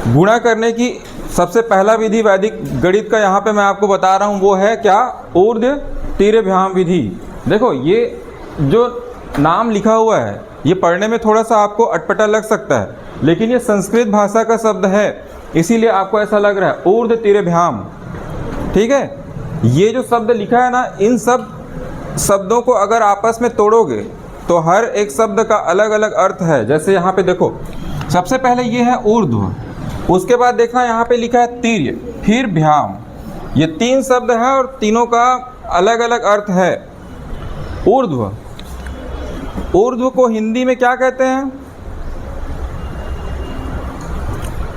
गुणा करने की सबसे पहला विधि वैदिक गणित का यहाँ पे मैं आपको बता रहा हूँ, वो है क्या? ऊर्ध्व तिर्यभ्याम विधि। देखो ये जो नाम लिखा हुआ है ये पढ़ने में थोड़ा सा आपको अटपटा लग सकता है, लेकिन ये संस्कृत भाषा का शब्द है, इसीलिए आपको ऐसा लग रहा है ऊर्ध्व तिर्यभ्याम। ठीक है, ये जो शब्द लिखा है ना, इन सब शब्दों को अगर आपस में तोड़ोगे तो हर एक शब्द का अलग अलग अर्थ है। जैसे यहाँ पे देखो, सबसे पहले ये है ऊर्ध्व, उसके बाद देखना यहाँ पे लिखा है तिर्य, फिर भ्याम। ये तीन शब्द हैं और तीनों का अलग अलग अर्थ है। ऊर्ध्व, ऊर्ध्व को हिंदी में क्या कहते हैं?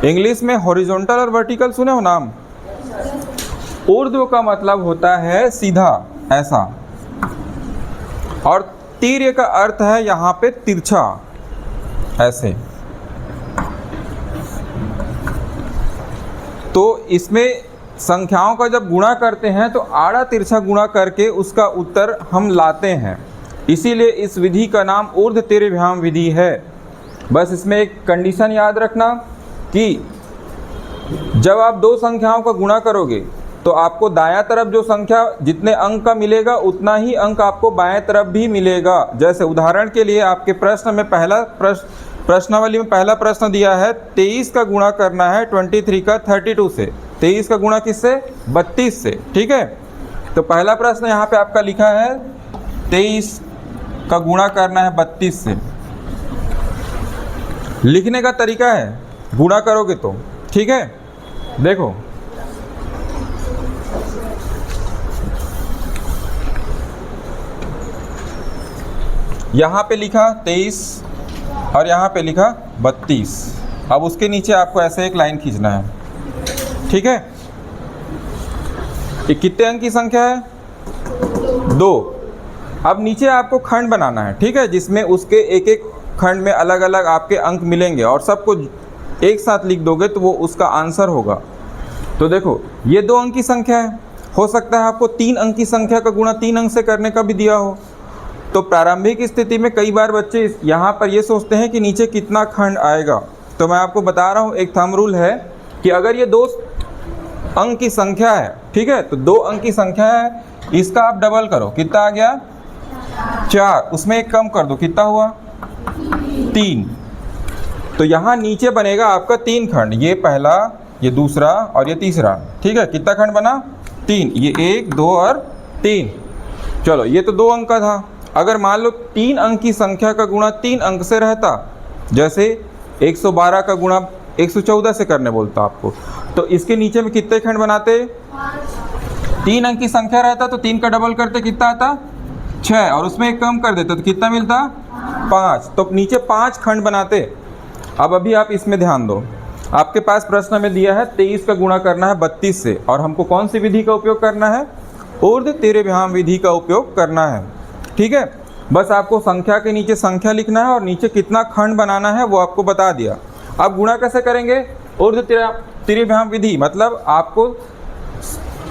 इंग्लिश में हॉरिजॉन्टल और वर्टिकल सुने हो नाम? ऊर्ध्व का मतलब होता है सीधा, ऐसा, और तिर्य का अर्थ है यहाँ पे तिरछा, ऐसे। तो इसमें संख्याओं का जब गुणा करते हैं तो आड़ा तिरछा गुणा करके उसका उत्तर हम लाते हैं, इसीलिए इस विधि का नाम ऊर्ध्व तिर्यभ्याम विधि है। बस इसमें एक कंडीशन याद रखना कि जब आप दो संख्याओं का गुणा करोगे तो आपको दायां तरफ जो संख्या जितने अंक का मिलेगा उतना ही अंक आपको बाएं तरफ भी मिलेगा। जैसे उदाहरण के लिए आपके प्रश्न में प्रश्नावली में पहला प्रश्न दिया है 23 का गुणा करना है 23 का 32 से। 23 का गुणा किससे? 32 से। ठीक है, तो पहला प्रश्न यहाँ पे आपका लिखा है 23 का गुणा करना है 32 से। लिखने का तरीका है, गुणा करोगे तो, ठीक है, देखो यहाँ पे लिखा 23 और यहाँ पे लिखा 32। अब उसके नीचे आपको ऐसे एक लाइन खींचना है, ठीक है। ये कितने अंक की संख्या है? 2। अब नीचे आपको खंड बनाना है, ठीक है, जिसमें उसके एक एक खंड में अलग अलग आपके अंक मिलेंगे और सबको एक साथ लिख दोगे तो वो उसका आंसर होगा। तो देखो ये 2 अंक की संख्या है, हो सकता है आपको 3 अंक की संख्या का गुणा 3 अंक से करने का भी दिया हो। तो प्रारंभिक स्थिति में कई बार बच्चे यहाँ पर ये सोचते हैं कि नीचे कितना खंड आएगा। तो मैं आपको बता रहा हूँ, एक थंब रूल है कि अगर ये 2 अंक की संख्या है, ठीक है, तो 2 अंक की संख्या है, इसका आप डबल करो, कितना आ गया? 4, उसमें एक कम कर दो, कितना हुआ? 3। तो यहाँ नीचे बनेगा आपका 3 खंड, ये पहला, ये दूसरा और ये तीसरा, ठीक है। कितना खंड बना? 3। ये 1, 2 और 3। चलो ये तो 2 अंक का था। अगर मान लो 3 अंक की संख्या का गुणा 3 अंक से रहता, जैसे 112 का गुणा 114 से करने बोलता आपको, तो इसके नीचे में कितने खंड बनाते? 3 अंक की संख्या रहता तो 3 का डबल करते, कितना आता? 6, और उसमें एक कम कर देते तो कितना मिलता? 5। तो नीचे 5 खंड बनाते। अब अभी आप इसमें ध्यान दो, आपके पास प्रश्न में दिया है 23 का गुणा करना है 32 से, और हमको कौन सी विधि का उपयोग करना है? ऊर्ध्व तिर्यभ्याम विधि का उपयोग करना है, ठीक है। बस आपको संख्या के नीचे संख्या लिखना है और नीचे कितना खंड बनाना है वो आपको बता दिया। अब गुणा कैसे करेंगे? ऊर्ध्व तिर्यभ्याम विधि, मतलब आपको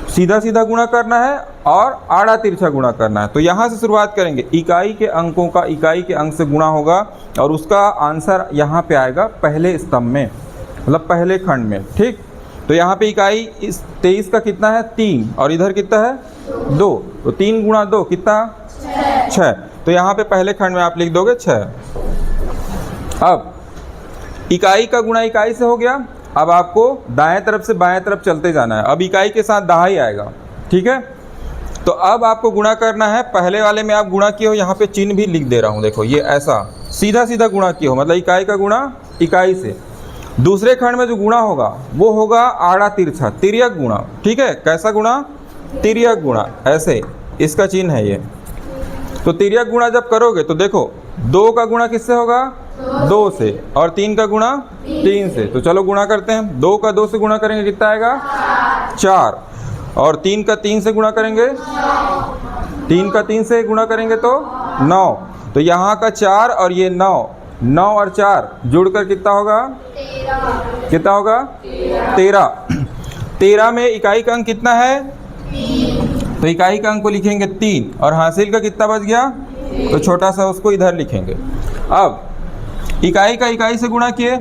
सीधा सीधा गुणा करना है और आड़ा तिरछा गुणा करना है। तो यहाँ से शुरुआत करेंगे, इकाई के अंकों का इकाई के अंक से गुणा होगा और उसका आंसर यहाँ पे आएगा पहले स्तंभ में, मतलब पहले खंड में, ठीक। तो यहाँ पे इकाई इस 23 का कितना है? 3, और इधर कितना है? 2। तो 3 गुणा 2 कितना? 6। तो यहाँ पे पहले खंड में आप लिख दोगे 6। अब इकाई का गुणा इकाई से हो गया, अब आपको दाएं तरफ से बाएं तरफ चलते जाना है। अब इकाई के साथ दहाई आएगा, ठीक है। तो अब आपको गुणा करना है, पहले वाले में आप गुणा किए हो, यहाँ पे चिन्ह भी लिख दे रहा हूँ, देखो ये ऐसा सीधा सीधा गुणा किए हो, मतलब इकाई का गुणा इकाई से। दूसरे खंड में जो गुणा होगा वो होगा आड़ा तिरछा, तिर्यक गुणा, ठीक है। कैसा गुणा? तिर्यक गुणा, ऐसे इसका चिन्ह है ये। तो तिर्यक गुणा जब करोगे तो देखो 2 का गुणा किससे होगा? 2 से, और 3 का गुणा 3 से। तो चलो गुणा करते हैं। 2 का 2 से गुणा करेंगे कितना आएगा? 4। और 3 का 3 से गुणा करेंगे, 3 का 3 से गुणा करेंगे तो 9। तो यहाँ का 4 और ये 9, 9 और 4 जुड़कर कितना होगा? 13। कितना होगा? 13। 13 में इकाई का अंक कितना है? तो इकाई का अंक को लिखेंगे 3, और हासिल का कितना बच गया? तो छोटा सा उसको इधर लिखेंगे। अब इकाई का इकाई से गुणा किए,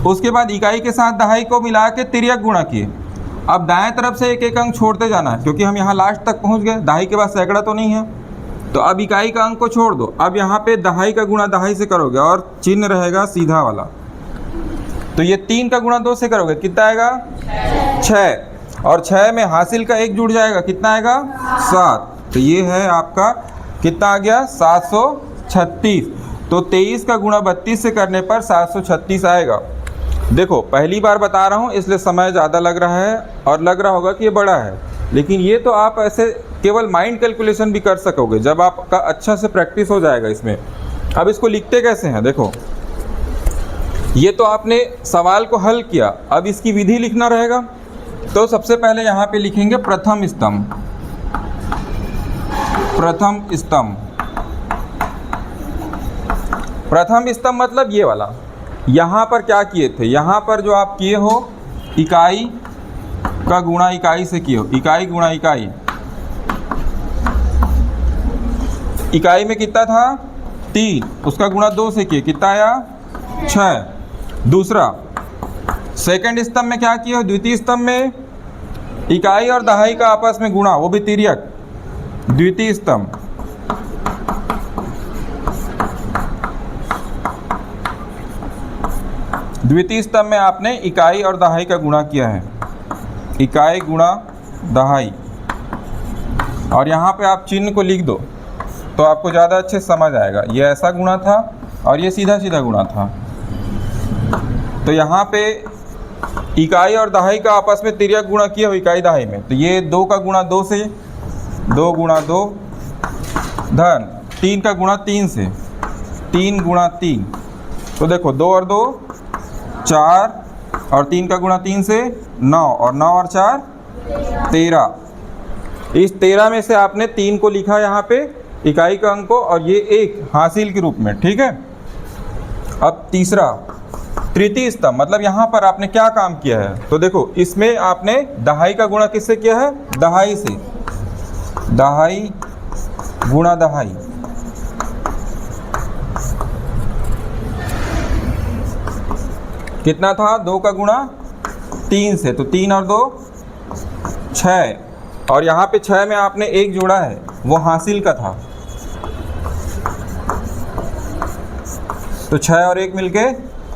उसके बाद इकाई के साथ दहाई को मिला के तिर्यक गुणा किए। अब दाएं तरफ से एक एक अंक छोड़ते जाना है, क्योंकि हम यहाँ लास्ट तक पहुँच गए, दहाई के बाद सैकड़ा तो नहीं है। तो अब इकाई का अंक को छोड़ दो, अब यहाँ पे दहाई का गुणा दहाई से करोगे और चिन्ह रहेगा सीधा वाला। तो ये 3 का गुणा 2 से करोगे, कितना आएगा 6, और 6 में हासिल का 1 जुड़ जाएगा, कितना आएगा 7। तो ये है आपका कितना आ गया 736। तो 23 का गुणा 32 से करने पर 736 आएगा। देखो पहली बार बता रहा हूँ इसलिए समय ज़्यादा लग रहा है और लग रहा होगा कि ये बड़ा है, लेकिन ये तो आप ऐसे केवल माइंड कैलकुलेशन भी कर सकोगे जब आपका अच्छा से प्रैक्टिस हो जाएगा इसमें। अब इसको लिखते कैसे हैं, देखो ये तो आपने सवाल को हल किया, अब इसकी विधि लिखना रहेगा। तो सबसे पहले यहाँ पे लिखेंगे प्रथम स्तंभ। प्रथम स्तंभ, प्रथम स्तंभ मतलब ये वाला। यहाँ पर क्या किए थे, यहाँ पर जो आप किए हो इकाई का गुणा इकाई से किए हो, इकाई गुणा इकाई। इकाई में कितना था 3, उसका गुणा 2 से किए, कितना आया 6। दूसरा सेकंड स्तंभ में क्या किए हो, द्वितीय स्तंभ में इकाई और दहाई का आपस में गुणा, वो भी तिर्यक। द्वितीय स्तंभ, द्वितीय स्तंभ में आपने इकाई और दहाई का गुणा किया है, इकाई गुणा दहाई। और यहाँ पे आप चिन्ह को लिख दो तो आपको ज़्यादा अच्छे समझ आएगा। ये ऐसा गुणा था और ये सीधा सीधा गुणा था। तो यहाँ पे इकाई और दहाई का आपस में तिर्यक गुणा किया हो इकाई दहाई में, तो ये 2 का गुणा 2 से, 2 गुणा 2 धन 3 का गुणा 3 से, 3 गुणा 3। तो देखो 2 और 2 4 और 3 का गुणा 3 से 9 और 9 और 4 13। इस 13 में से आपने 3 को लिखा यहाँ पे इकाई का अंक को और ये 1 हासिल के रूप में, ठीक है। अब तीसरा तृतीय स्तंभ मतलब यहाँ पर आपने क्या काम किया है, तो देखो इसमें आपने दहाई का गुणा किससे किया है, दहाई से, दहाई गुणा दहाई। कितना था 2 का गुणा 3 से, तो 3 और 2 6, और यहाँ पे 6 में आपने 1 जोड़ा है, वो हासिल का था, तो 6 और 1 मिलके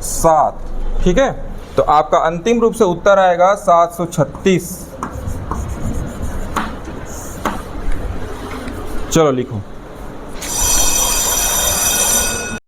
7, ठीक है। तो आपका अंतिम रूप से उत्तर आएगा 736। चलो लिखो।